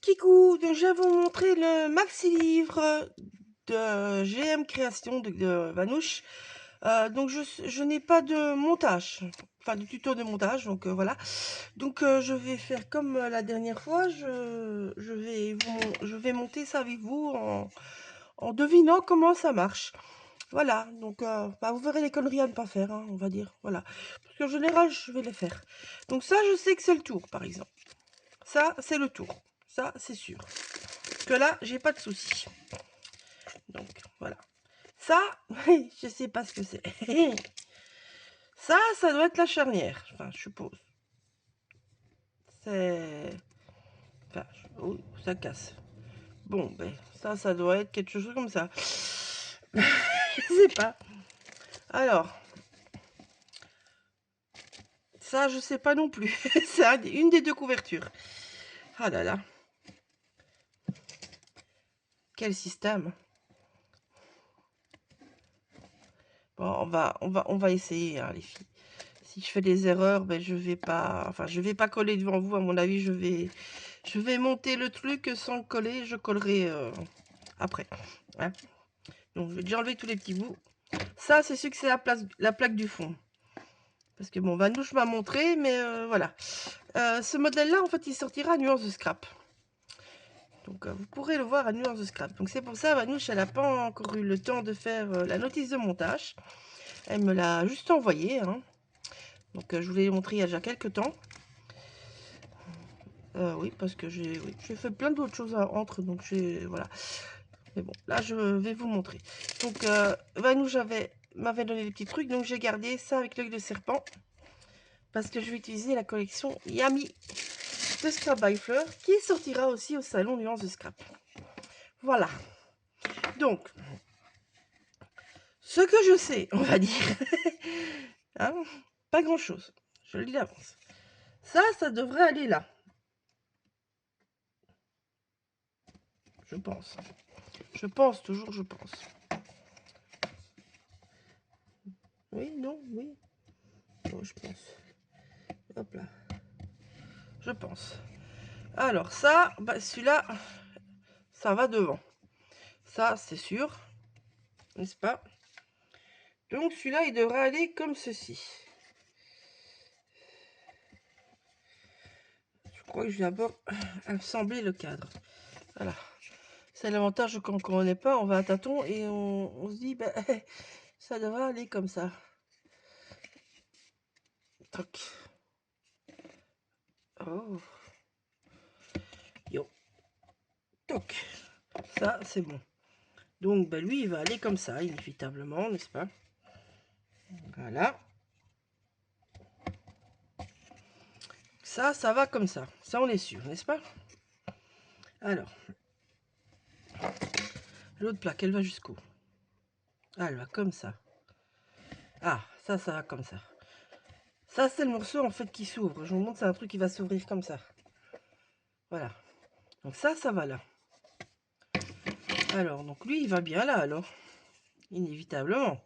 Kikou, donc je vais vous montrer le maxi livre de GM Création de Vanouche. Donc je n'ai pas de montage, enfin de tuto de montage, donc voilà. Donc je vais faire comme la dernière fois, je vais monter ça avec vous en devinant comment ça marche. Voilà, donc bah, vous verrez les conneries à ne pas faire, hein, on va dire, voilà. Parce qu'en général, je vais les faire. Donc ça, je sais que c'est le tour, par exemple. Ça, c'est le tour. Ça, c'est sûr. Que là, j'ai pas de soucis. Donc, voilà. Ça, je sais pas ce que c'est. Ça doit être la charnière. Enfin, je suppose. C'est... Enfin, oh, ça casse. Bon, ben, ça doit être quelque chose comme ça. Je sais pas. Alors, ça, je sais pas non plus. C'est une des deux couvertures. Ah là là. Quel système. Bon, on va essayer, hein, les filles. Si je fais des erreurs, ben je vais pas coller devant vous. À mon avis, je vais monter le truc sans le coller. Je collerai après. Hein. Donc, je vais déjà enlever tous les petits bouts. Ça, c'est sûr que c'est la plaque du fond. Parce que bon, Vanouche m'a montré, mais voilà. Ce modèle-là, en fait, il sortira à nuance de scrap. Donc, vous pourrez le voir à nuance de scrap. Donc, c'est pour ça, Vanouche, elle n'a pas encore eu le temps de faire la notice de montage. Elle me l'a juste envoyé. Hein. Donc, je vous l'ai montré il y a déjà quelques temps. Oui, parce que j'ai fait plein d'autres choses entre, donc voilà. Mais bon, là, je vais vous montrer. Donc, Vanou m'avait donné des petits trucs, donc j'ai gardé ça avec l'œil de serpent. Parce que je vais utiliser la collection Yami de Scrap by Fleur, qui sortira aussi au salon Nuance de Scrap. Voilà. Donc, ce que je sais, on va dire, hein, pas grand-chose. Je le dis d'avance. Ça devrait aller là. Je pense. Je pense, toujours je pense. Oui, non, oui. Oh, je pense. Hop là. Je pense. Alors ça, bah, celui-là, ça va devant. Ça, c'est sûr. N'est-ce pas? Donc celui-là, il devrait aller comme ceci. Je crois que je vais d'abord assembler le cadre. Voilà. C'est l'avantage quand on ne connaît pas, on va à tâtons et on se dit, bah, ça devrait aller comme ça. Toc. Oh. Yo. Toc. Ça, c'est bon. Donc, bah, lui, il va aller comme ça, inévitablement, n'est-ce pas? Voilà. Ça va comme ça. Ça, on est sûr, n'est-ce pas? Alors, l'autre plaque, elle va jusqu'où? Ah, elle va comme ça. Ah, ça va comme ça. Ça, c'est le morceau, en fait, qui s'ouvre. Je vous montre, c'est un truc qui va s'ouvrir comme ça. Voilà. Donc ça va là. Alors, donc lui, il va bien là, alors. Inévitablement.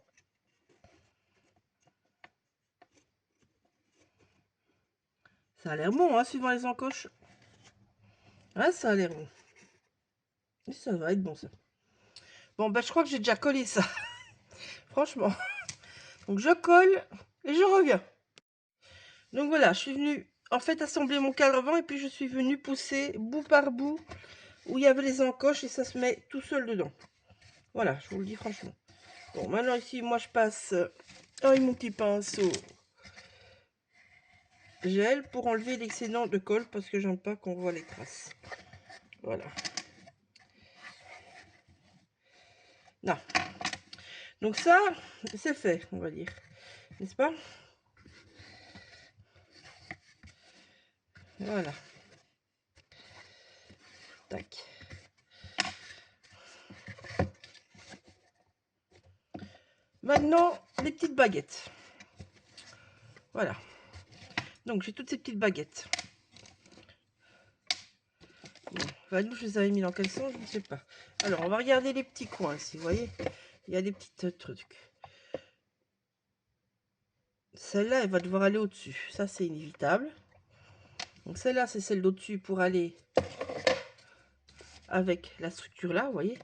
Ça a l'air bon, hein, suivant les encoches. Ouais, ça a l'air bon. Et ça va être bon, ça. Bon, ben, je crois que j'ai déjà collé ça. Franchement. Donc, je colle et je reviens. Donc, voilà, je suis venue, en fait, assembler mon cadre avant et puis je suis venue pousser bout par bout où il y avait les encoches et ça se met tout seul dedans. Voilà, je vous le dis franchement. Bon, maintenant, ici, moi, je passe avec mon petit pinceau gel pour enlever l'excédent de colle parce que j'aime pas qu'on voit les traces. Voilà. Non. Donc ça, c'est fait, on va dire. N'est-ce pas? Voilà. Tac. Maintenant, les petites baguettes. Voilà. Donc, j'ai toutes ces petites baguettes. Bon, nous, je les avais mis dans quel sens, je ne sais pas. Alors, on va regarder les petits coins ici, vous voyez? Il y a des petits trucs. Celle-là, elle va devoir aller au-dessus. Ça, c'est inévitable. Donc, celle-là, c'est celle d'au-dessus pour aller avec la structure là, vous voyez,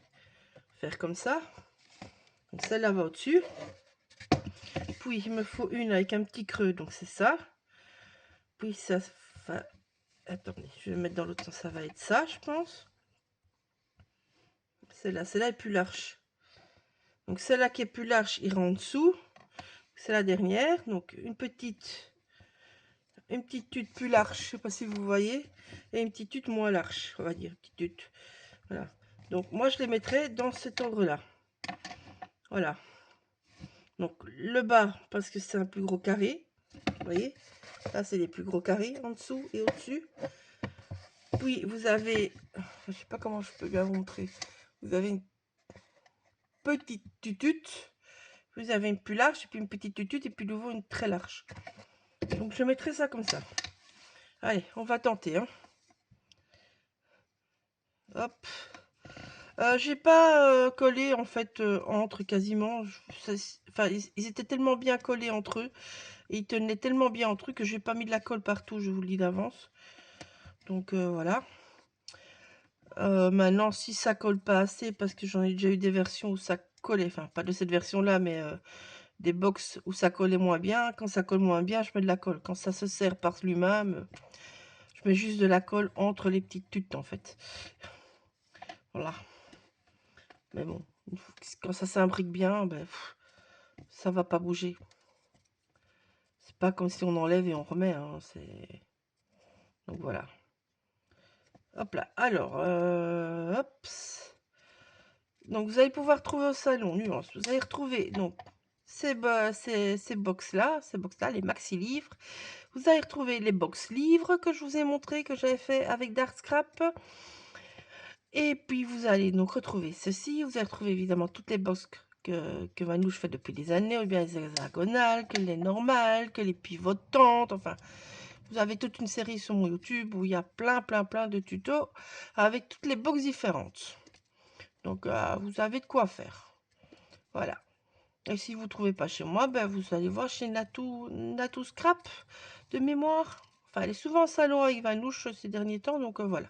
faire comme ça. Donc celle-là va au-dessus. Puis il me faut une avec un petit creux, donc c'est ça. Puis ça va... Attendez, je vais mettre dans l'autre sens, ça va être ça, je pense. Celle-là est plus large. Donc celle-là qui est plus large ira en dessous. C'est la dernière. Donc une petite tutte plus large, je sais pas si vous voyez, et une petite tutte moins large, on va dire, petite tutte. Voilà. Donc moi je les mettrai dans cet ordre-là. Voilà. Donc le bas, parce que c'est un plus gros carré. Vous voyez, là c'est les plus gros carrés en dessous et au-dessus. Puis vous avez, je sais pas comment je peux bien vous montrer. Vous avez une petite tutute, vous avez une plus large, et puis une petite tutute, et puis de nouveau une très large. Donc je mettrai ça comme ça. Allez, on va tenter. Hein. Hop. J'ai pas collé en fait entre quasiment. Enfin, ils étaient tellement bien collés entre eux. Et ils tenaient tellement bien entre eux que j'ai pas mis de la colle partout, je vous le dis d'avance. Donc voilà. Maintenant, si ça colle pas assez, parce que j'en ai déjà eu des versions où ça collait, enfin pas de cette version-là, mais des box où ça collait moins bien. Quand ça colle moins bien, je mets de la colle. Quand ça se serre par lui-même, je mets juste de la colle entre les petites tuttes en fait. Voilà. Mais bon, quand ça s'imbrique bien, ben, ça va pas bouger. C'est pas comme si on enlève et on remet. Hein, donc voilà. Hop là. Alors, hop. Donc vous allez pouvoir trouver au salon, nuance. Vous allez retrouver donc ces box-là, les maxi-livres. Vous allez retrouver les box-livres que je vous ai montré, que j'avais fait avec Dark Scrap. Et puis vous allez donc retrouver ceci. Vous allez retrouver évidemment toutes les box que Manouche fait depuis des années, ou bien les hexagonales, que les normales, que les pivotantes, enfin... Vous avez toute une série sur mon YouTube où il y a plein de tutos avec toutes les box différentes. Donc, vous avez de quoi faire. Voilà. Et si vous ne trouvez pas chez moi, ben, vous allez voir chez Natou Scrap de mémoire. Enfin, elle est souvent en salon avec Vanouche ces derniers temps, donc voilà.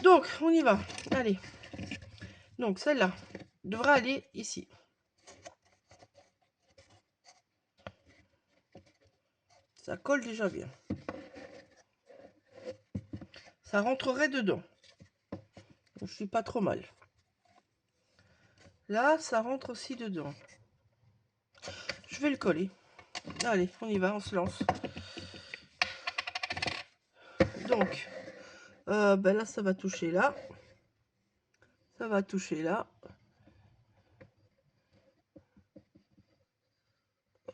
Donc, on y va. Allez. Donc, celle-là devra aller ici. Ça colle déjà bien. Ça rentrerait dedans. Je suis pas trop mal. Là, ça rentre aussi dedans. Je vais le coller. Allez, on y va, on se lance. Donc, ben là, ça va toucher là. Ça va toucher là.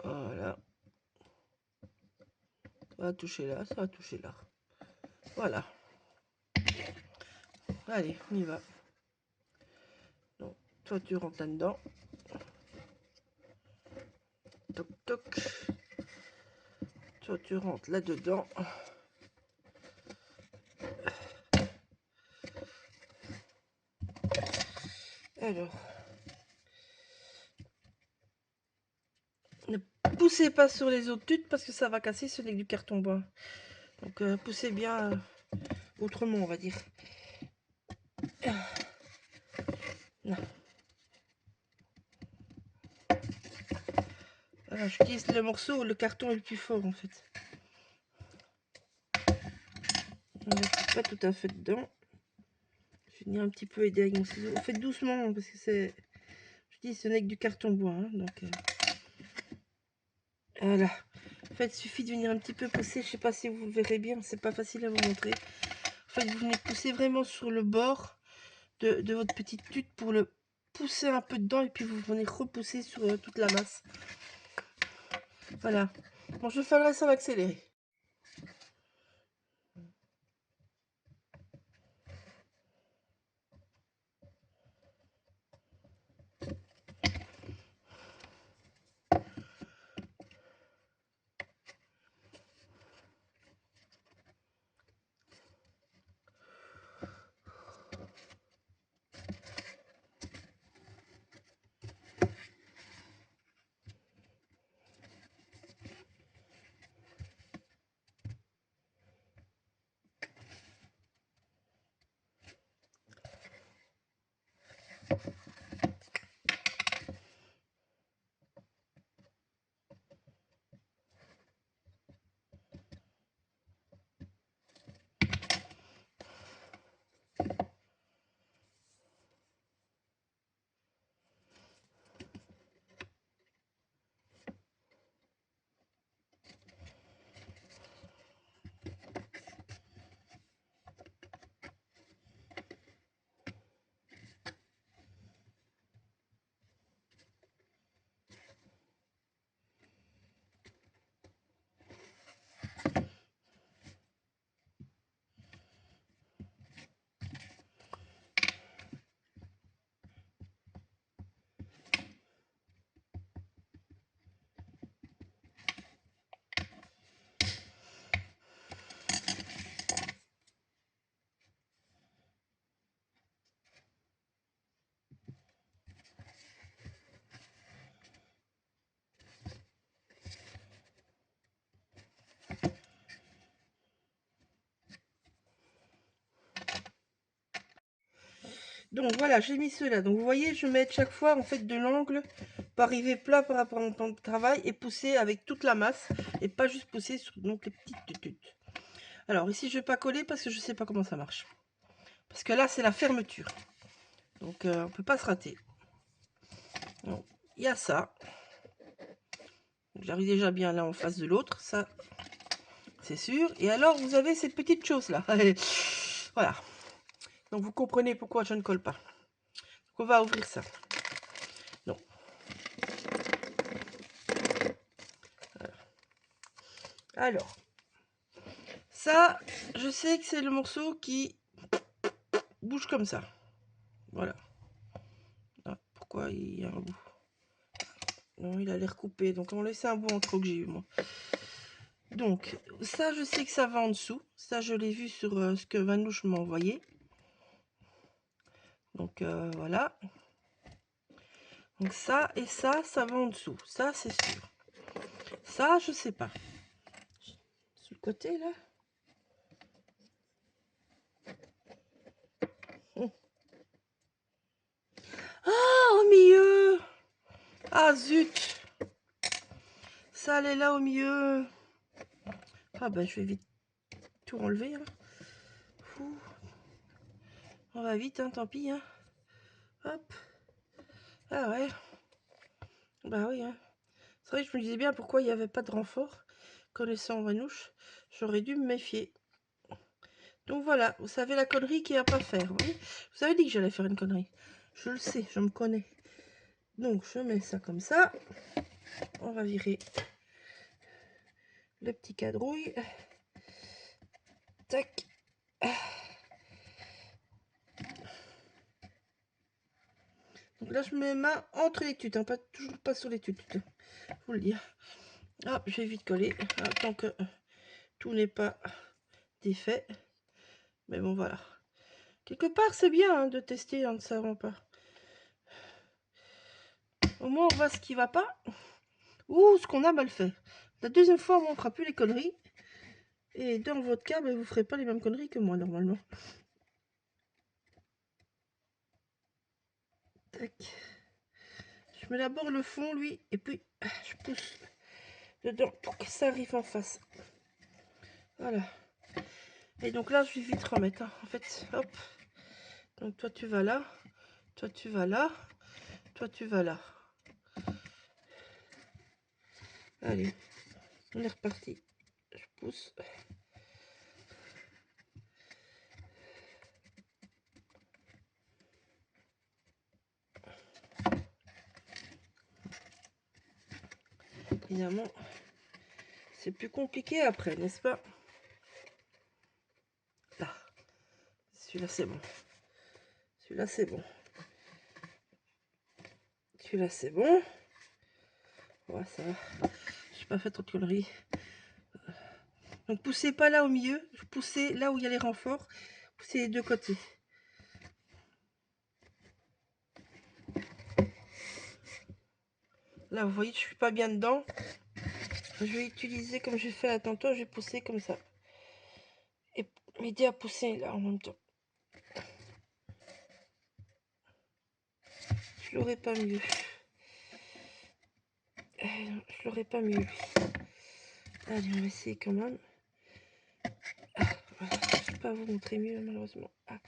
Voilà. Ça va toucher là, ça va toucher là. Voilà. Allez, on y va. Donc, toi, tu rentres là-dedans. Toc, toc. Toi, tu rentres là-dedans. Alors, ne poussez pas sur les autres tuttes parce que ça va casser, ce n'est que du carton bois. Donc, poussez bien autrement, on va dire. Non. Voilà, j'utilise le morceau où le carton est le plus fort, en fait. On ne pas tout à fait dedans. Je vais venir un petit peu aider avec mon ciseau. Faites doucement, parce que c'est... Je dis, ce n'est que du carton bois, hein, donc... Voilà. En fait, il suffit de venir un petit peu pousser. Je sais pas si vous le verrez bien, c'est pas facile à vous montrer. En fait, vous venez pousser vraiment sur le bord de votre petite tutte pour le pousser un peu dedans et puis vous venez repousser sur toute la masse. Voilà. Bon, je ferai ça en accéléré. Donc voilà, j'ai mis cela. Donc vous voyez, je mets chaque fois en fait de l'angle pour arriver plat par rapport à mon temps de travail et pousser avec toute la masse et pas juste pousser sur donc les petites tututes. Alors ici je vais pas coller parce que je sais pas comment ça marche. Parce que là c'est la fermeture. Donc on peut pas se rater. Donc il y a ça. J'arrive déjà bien là en face de l'autre, ça c'est sûr. Et alors vous avez cette petite chose là. Voilà. Donc vous comprenez pourquoi je ne colle pas. Donc on va ouvrir ça. Non. Alors, ça, je sais que c'est le morceau qui bouge comme ça. Voilà. Ah, pourquoi il y a un bout? Non, il a l'air coupé. Donc on laisse un bout en trop que j'ai eu moi. Donc ça, je sais que ça va en dessous. Ça, je l'ai vu sur ce que Vanouche m'a envoyé. Donc voilà. Donc ça et ça va en dessous. Ça, c'est sûr. Ça, je sais pas. Sur le côté là. Ah, au milieu. Ah zut. Ça, elle est là au milieu. Ah ben, je vais vite tout enlever. Hein. On va vite, hein, tant pis. Hein. Hop. Ah ouais. Bah oui. Hein. C'est vrai que je me disais bien pourquoi il n'y avait pas de renfort. Connaissant Vanouche, j'aurais dû me méfier. Donc voilà, vous savez la connerie qu'il n'y a pas à faire. Vous avez dit que j'allais faire une connerie. Je le sais, je me connais. Donc je mets ça comme ça. On va virer le petit cadrouille. Tac. Donc là je mets ma main entre les tuttes, hein, pas, toujours pas sur les tuttes. Faut le dire. Ah, je vais vite coller. Ah, tant que tout n'est pas défait. Mais bon voilà. Quelque part c'est bien hein, de tester en ne savant pas. Au moins on voit ce qui va pas ou ce qu'on a mal fait. La deuxième fois on ne fera plus les conneries. Et dans votre cas, ben, vous ferez pas les mêmes conneries que moi normalement. Tac. Je mets d'abord le fond lui et puis je pousse dedans pour que ça arrive en face. Voilà. Et donc là je vais vite remettre. Hein. En fait, hop. Donc toi tu vas là. Toi tu vas là. Toi tu vas là. Allez, on est reparti. Je pousse. Évidemment, c'est plus compliqué après, n'est-ce pas? Là. Celui-là c'est bon. Celui-là c'est bon. Celui-là c'est bon. Ouais, ça va. J'ai pas fait trop de conneries. Donc poussez pas là au milieu, poussez là où il y a les renforts, poussez les deux côtés. Là vous voyez je suis pas bien dedans. Je vais utiliser comme j'ai fait là tantôt, je vais pousser comme ça. Et m'aider à pousser là en même temps. je l'aurais pas mieux. Je l'aurais pas mieux. Allez, on va essayer quand même. Ah, voilà. Je ne peux pas vous montrer mieux, malheureusement. Ah.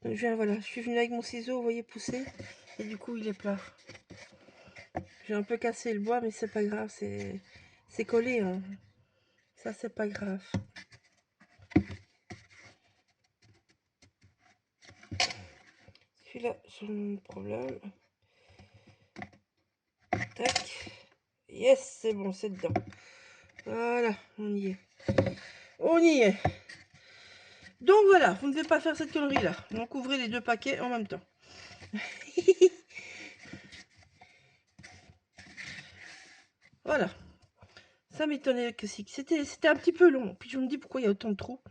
Donc, voilà, je suis venue avec mon ciseau, vous voyez, pousser. Et du coup, il est plat. J'ai un peu cassé le bois, mais c'est pas grave. C'est collé. Hein. Ça, c'est pas grave. Celui-là, j'ai un problème. Tac. Yes, c'est bon, c'est dedans. Voilà, on y est. On y est. Donc voilà, vous ne devez pas faire cette connerie-là. Donc ouvrez les deux paquets en même temps. Voilà. Ça m'étonnait que si. C'était un petit peu long. Puis je me dis pourquoi il y a autant de trous.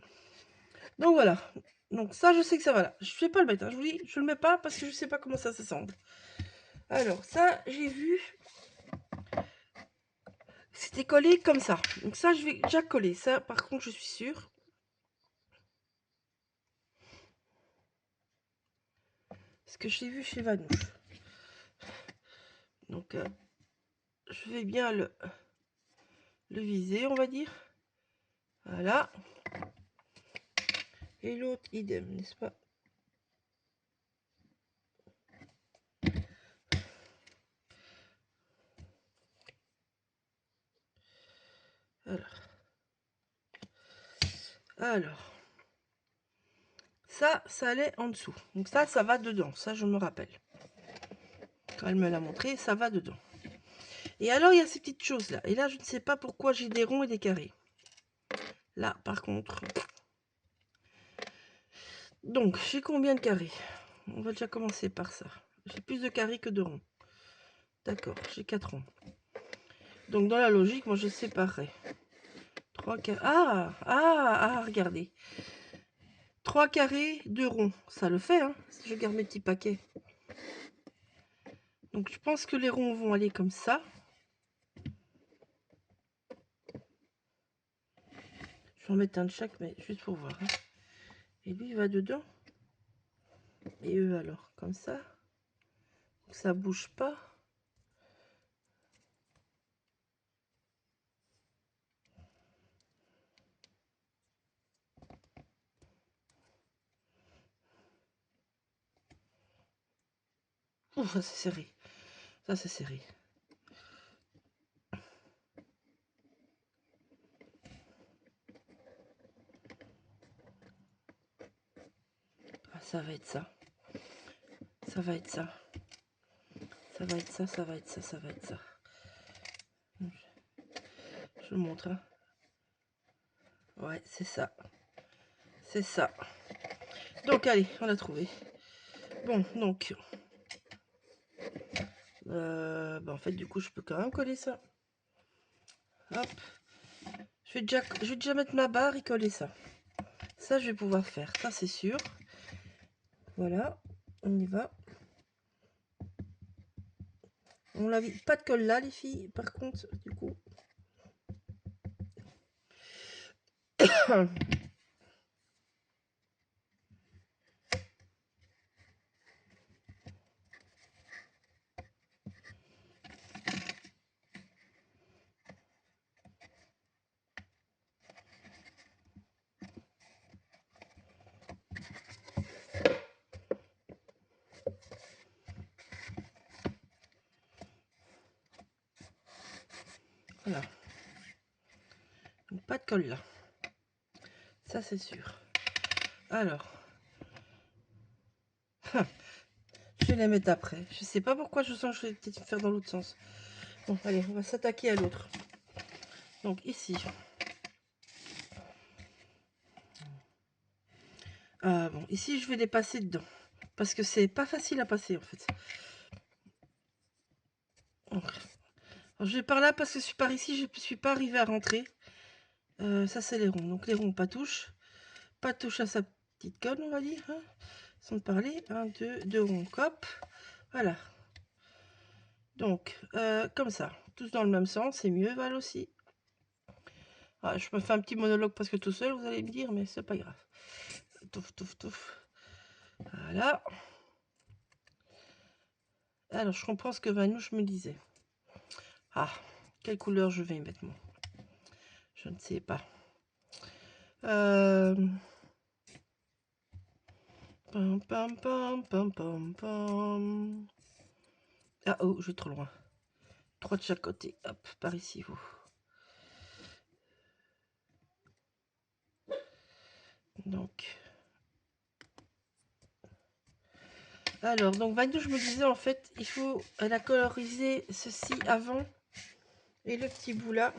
Donc voilà. Donc ça, je sais que ça va là. Je ne vais pas le mettre. Hein. Je vous dis, je le mets pas parce que je ne sais pas comment ça s'assemble. Alors ça, j'ai vu. C'était collé comme ça. Donc ça, je vais déjà coller. Ça, par contre, je suis sûre. Ce que j'ai vu chez Vanouche. Donc, je vais bien le viser, on va dire. Voilà. Et l'autre, idem, n'est-ce pas? Alors. Ça allait en dessous. Donc ça va dedans. Ça, je me rappelle. Quand elle me l'a montré, ça va dedans. Et alors, il y a ces petites choses-là. Et là, je ne sais pas pourquoi j'ai des ronds et des carrés. Là, par contre... Donc, j'ai combien de carrés? On va déjà commencer par ça. J'ai plus de carrés que de ronds. D'accord, j'ai 4 ronds. Donc, dans la logique, moi, je séparerai. 3 carrés... regardez. 3 carrés, 2 ronds. Ça le fait, hein, si je garde mes petits paquets. Donc, je pense que les ronds vont aller comme ça. Je vais en mettre un de chaque, mais juste pour voir. Hein. Et lui, il va dedans. Et eux, alors, comme ça. Donc, ça bouge pas. Ouh, ça c'est serré. Ça c'est serré. Ah, ça va être ça. Ça va être ça. Ça va être ça, ça va être ça, ça va être ça. Je vous montre. Hein. Ouais, c'est ça. C'est ça. Donc, allez, on l'a trouvé. Bon, donc... en fait, du coup, je peux quand même coller ça. Hop. Je vais déjà mettre ma barre et coller ça. Ça, je vais pouvoir faire. Ça, c'est sûr. Voilà. On y va. On l'a vu. Pas de colle là, les filles. Par contre, du coup... Voilà. Donc, pas de colle là. Ça, c'est sûr. Alors. Je vais les mettre après. Je sais pas pourquoi je sens que je vais peut-être faire dans l'autre sens. Bon, allez, on va s'attaquer à l'autre. Donc, ici. Bon, ici, je vais les passer dedans. Parce que c'est pas facile à passer, en fait. Donc, alors, je vais par là parce que je suis par ici, je ne suis pas arrivée à rentrer. Ça, c'est les ronds. Donc, les ronds, pas touche. Pas touche à sa petite colle, on va dire. Hein, sans parler. 1, 2, 2 ronds. Hop. Voilà. Donc, comme ça. Tous dans le même sens. C'est mieux, Val aussi. Ah, je me fais un petit monologue parce que tout seul, vous allez me dire, mais c'est pas grave. Touf, touf, touf. Voilà. Alors, je comprends ce que Vanouche me disait. Ah, quelle couleur je vais mettre, moi? Je ne sais pas. Pam, pam, pam, pam, pam, pam. Ah, oh, je vais trop loin. 3 de chaque côté. Hop, par ici, vous. Donc... Alors, donc Vanouche me disait, en fait, il faut... Elle a colorisé ceci avant. Et le petit bout là.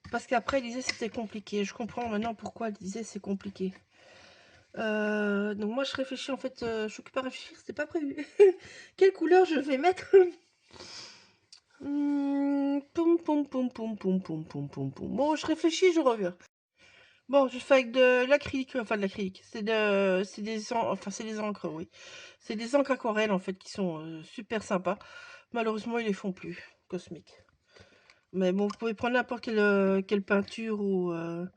Parce qu'après, elle disait c'était compliqué. Je comprends maintenant pourquoi elle disait c'est compliqué. Donc moi, je réfléchis, en fait. Je suis occupée à réfléchir, c'était pas prévu. Quelle couleur je vais mettre? Poum, poum, poum, poum, poum, poum, poum, poum, poum. Bon, je réfléchis, je reviens. Bon, je fais avec de l'acrylique, enfin de l'acrylique. C'est des encres, oui. C'est des encres aquarelles, en fait, qui sont super sympas. Malheureusement, ils les font plus, Cosmic. Mais bon, vous pouvez prendre n'importe quelle peinture ou enfin,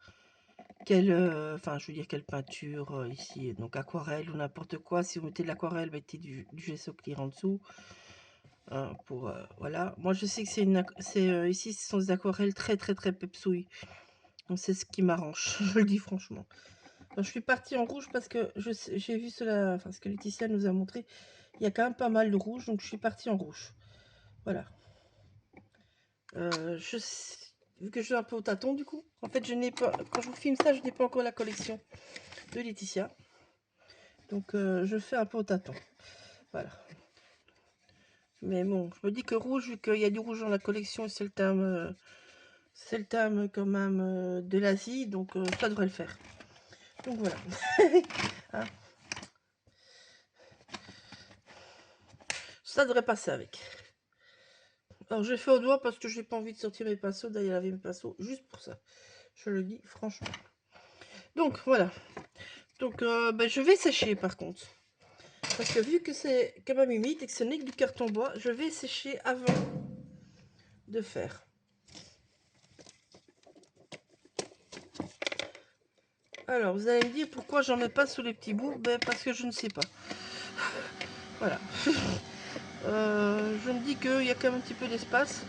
je veux dire quelle peinture ici, donc aquarelle ou n'importe quoi. Si vous mettez de l'aquarelle, mettez du gesso clear en dessous. Voilà. Moi, je sais que ici, ce sont des aquarelles très très très pepsouilles. Donc c'est ce qui m'arrange, je le dis franchement. Alors, je suis partie en rouge parce que j'ai vu cela, enfin ce que Laetitia nous a montré. Il y a quand même pas mal de rouge, donc je suis partie en rouge. Voilà. Vu que je suis un peu au tâton du coup. En fait, je n'ai pas, quand je vous filme ça, je n'ai pas encore la collection de Laetitia. Donc je fais un peu au tâton. Voilà. Mais bon, je me dis que rouge, vu qu'il y a du rouge dans la collection, c'est le thème quand même de l'Asie, donc ça devrait le faire. Donc voilà. Hein, ça devrait passer avec. Alors je fais au doigt parce que j'ai pas envie de sortir mes pinceaux, d'aller laver mes pinceaux, juste pour ça. Je le dis franchement. Donc voilà. Donc je vais sécher par contre. Parce que vu que c'est quand même humide et que ce n'est que du carton bois, je vais sécher avant de faire. Alors, vous allez me dire pourquoi j'en mets pas sous les petits bouts? Ben, parce que je ne sais pas. Voilà. Je me dis qu'il y a quand même un petit peu d'espace.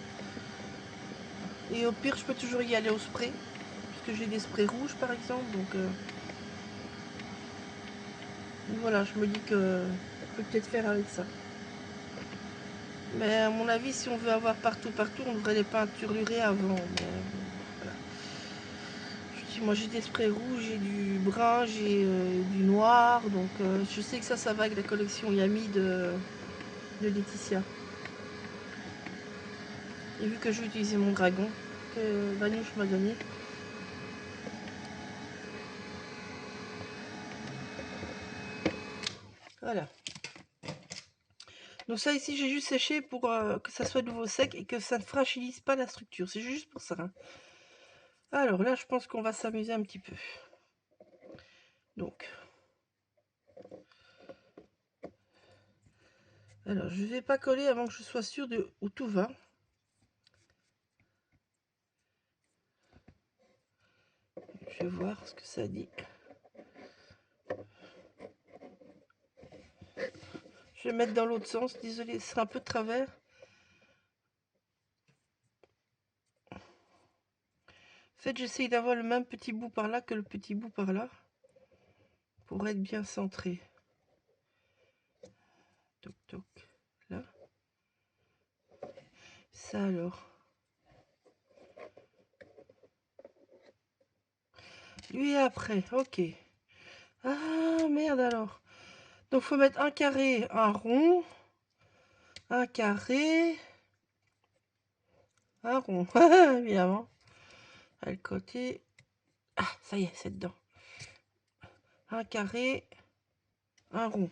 Et au pire, je peux toujours y aller au spray. Parce que j'ai des sprays rouges, par exemple. Donc voilà, je me dis que je peux peut-être faire avec ça. Mais à mon avis, si on veut avoir partout, on devrait les peinturer avant. Mais voilà. Moi j'ai des sprays rouges, j'ai du brun, j'ai du noir, donc je sais que ça va avec la collection Yami de Laetitia. Et vu que je vais utiliser mon dragon que Vanouche m'a donné. Voilà. Donc ça ici j'ai juste séché pour que ça soit de nouveau sec et que ça ne fragilise pas la structure. C'est juste pour ça. Hein. Alors là je pense qu'on va s'amuser un petit peu. Donc. Alors je ne vais pas coller avant que je sois sûre de où tout va. Je vais voir ce que ça dit. Je vais mettre dans l'autre sens. Désolée, ce sera un peu de travers. En fait, j'essaye d'avoir le même petit bout par là que le petit bout par là. Pour être bien centré. Toc toc. Là. Ça alors. Lui après. Ok. Ah merde alors. Donc faut mettre un carré, un rond. Un carré. Un rond. Évidemment. À le côté. Ah, ça y est, c'est dedans. Un carré. Un rond.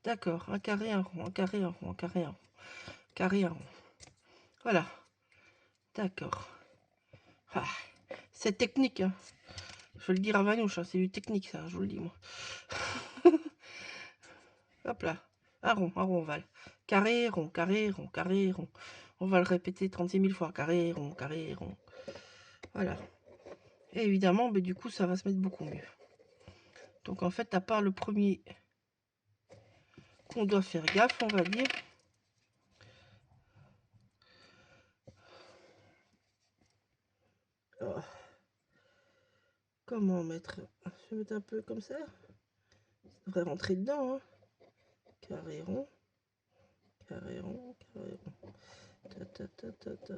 D'accord. Un carré, un rond. Un carré, un rond. Un carré, un rond. Carré, un rond. Voilà. D'accord. Ah, c'est technique. Hein. Je vais le dire à Vanouche. Hein. C'est du technique, ça. Je vous le dis, moi. Hop là. Un rond, ovale. Carré, rond, carré, rond, carré, rond. On va le répéter 36 000 fois. Carré, rond, carré, rond. Voilà. Et évidemment, mais du coup, ça va se mettre beaucoup mieux. Donc, en fait, à part le premier qu'on doit faire gaffe, on va dire. Alors, comment mettre? Je vais mettre un peu comme ça. Ça devrait rentrer dedans. Hein. Carré rond. Carré rond. Carré rond. Ta, ta, ta, ta, ta.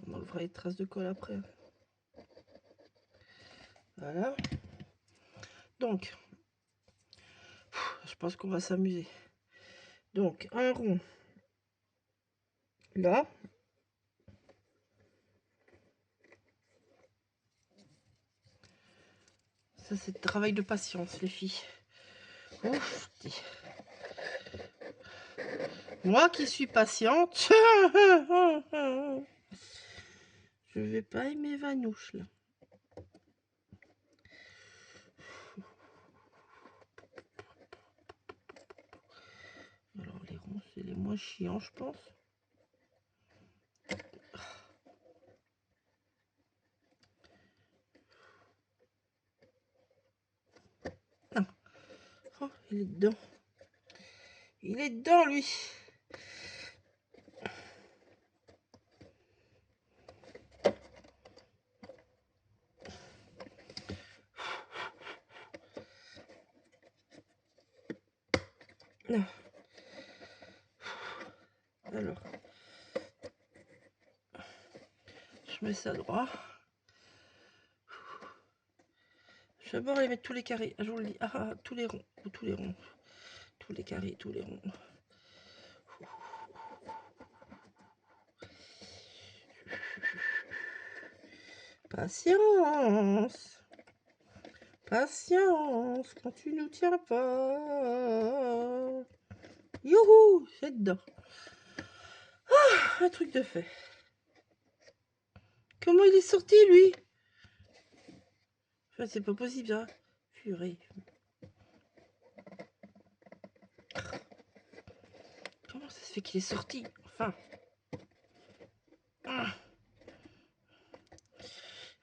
On enlèvera les traces de colle après. Voilà. Donc, je pense qu'on va s'amuser. Donc, un rond. Là. Ça, c'est le travail de patience, les filles. Ouf. Moi qui suis patiente, je vais pas aimer Vanouche, là. Alors, les ronds, c'est les moins chiants, je pense. Ah. Oh, il est dedans. Il est dedans, lui. Non. Alors, je mets ça droit. Je vais d'abord aller mettre tous les carrés. Je vous le dis. Ah, tous les ronds. Tous les ronds. Tous les carrés, tous les ronds. Patience. Patience. Quand tu nous tiens pas. Youhou, c'est dedans. Ah, un truc de fait. Comment il est sorti, lui? Enfin, c'est pas possible, ça. Purée. Comment ça se fait qu'il est sorti? Enfin. À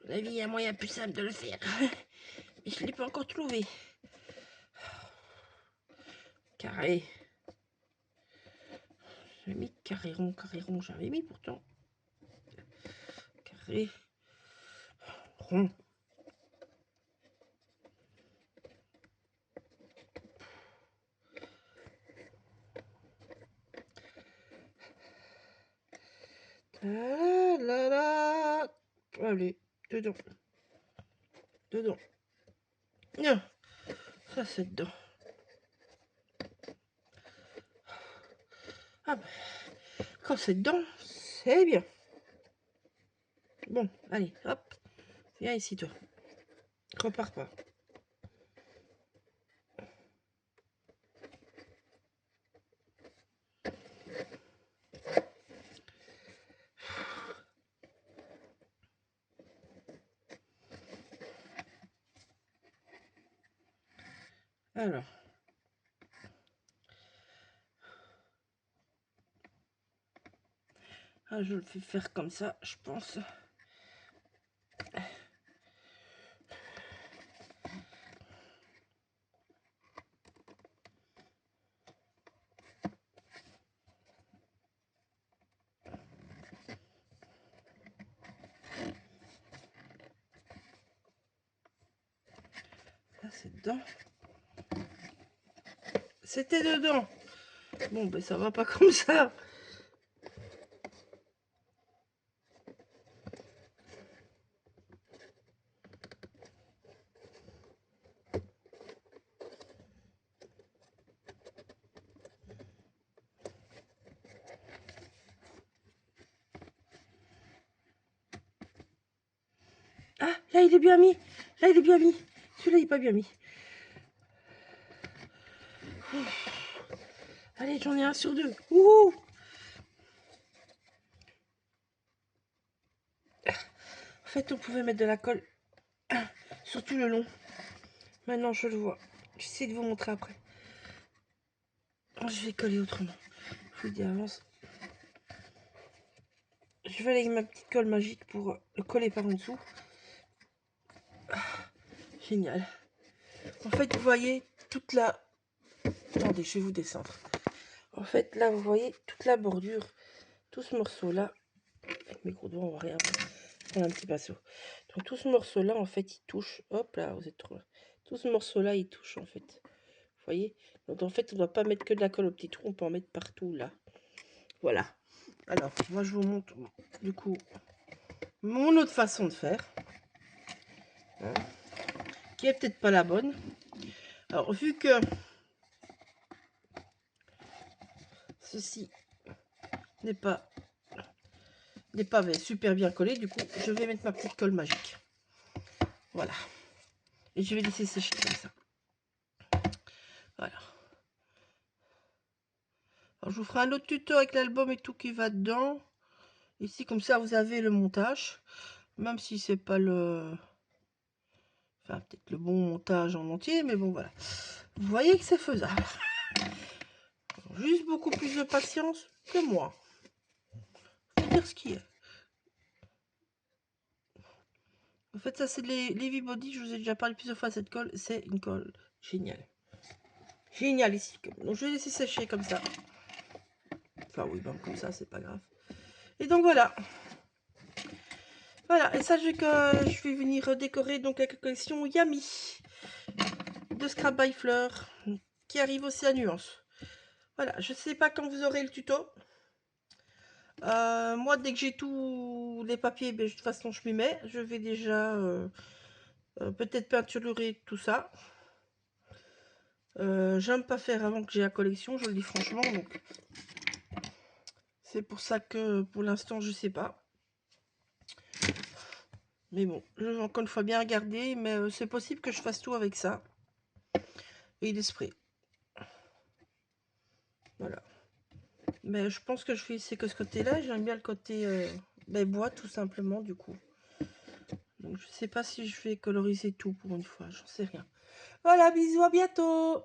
mon avis, il y a un moyen plus simple de le faire. Mais je ne l'ai pas encore trouvé. Carré. J'avais mis carré rond, j'avais mis pourtant. Carré. Rond. La la la. Allez, dedans. Dedans. Non. Ça, c'est dedans. Ah bah, quand c'est dedans, c'est bien. Bon, allez, hop. Viens ici, toi. Repars pas. Alors. Ah, je le fais faire comme ça, je pense. Là, c'est dedans. C'était dedans. Bon, ben ça va pas comme ça. Ah, là, il est bien mis. Là, il est bien mis. Celui-là, il est pas bien mis. Allez, j'en ai un sur deux. Ouh. En fait, on pouvait mettre de la colle sur tout le long. Maintenant, je le vois. J'essaie de vous montrer après. Je vais coller autrement. Je vous dis avance. Je vais aller avec ma petite colle magique pour le coller par en dessous. Génial. En fait, vous voyez toute la... Attendez, je vais vous descendre. En fait, là, vous voyez toute la bordure, tout ce morceau-là. Avec mes gros doigts, on va rien prendre un petit pinceau. Donc, tout ce morceau-là, en fait, il touche. Hop là, vous êtes trop là. Tout ce morceau-là, il touche, en fait. Vous voyez? Donc, en fait, on ne doit pas mettre que de la colle au petit trou, on peut en mettre partout, là. Voilà. Alors, moi, je vous montre, du coup, mon autre façon de faire. Hein, qui est peut-être pas la bonne. Alors, vu que ceci n'est pas super bien collé, du coup, je vais mettre ma petite colle magique. Voilà. Et je vais laisser sécher comme ça. Voilà. Alors, je vous ferai un autre tuto avec l'album et tout qui va dedans. Ici, comme ça, vous avez le montage. Même si c'est pas le... Enfin, peut-être le bon montage en entier, mais bon, voilà. Vous voyez que c'est faisable. Juste beaucoup plus de patience que moi. Faut dire ce qui est. En fait, ça, c'est les Levi Body. Je vous ai déjà parlé plusieurs fois de cette colle. C'est une colle géniale. Génial ici. Donc, je vais laisser sécher comme ça. Enfin, oui, bon, comme ça, c'est pas grave. Et donc, voilà. Voilà. Et ça, je vais venir décorer donc la collection Yami de Scrap by Fleur qui arrive aussi à Nuance. Voilà. Je sais pas quand vous aurez le tuto. Moi, dès que j'ai tous les papiers, ben, de toute façon, je m'y mets. Je vais déjà peut-être peinturer tout ça. J'aime pas faire avant que j'ai la collection, je le dis franchement. Donc, c'est pour ça que pour l'instant, je sais pas. Mais bon, je vais encore une fois bien regarder. Mais c'est possible que je fasse tout avec ça. Et des sprays. Voilà. Mais je pense que je vais essayer que ce côté-là. J'aime bien le côté bois, tout simplement, du coup. Donc, je sais pas si je vais coloriser tout pour une fois. J'en sais rien. Voilà, bisous, à bientôt!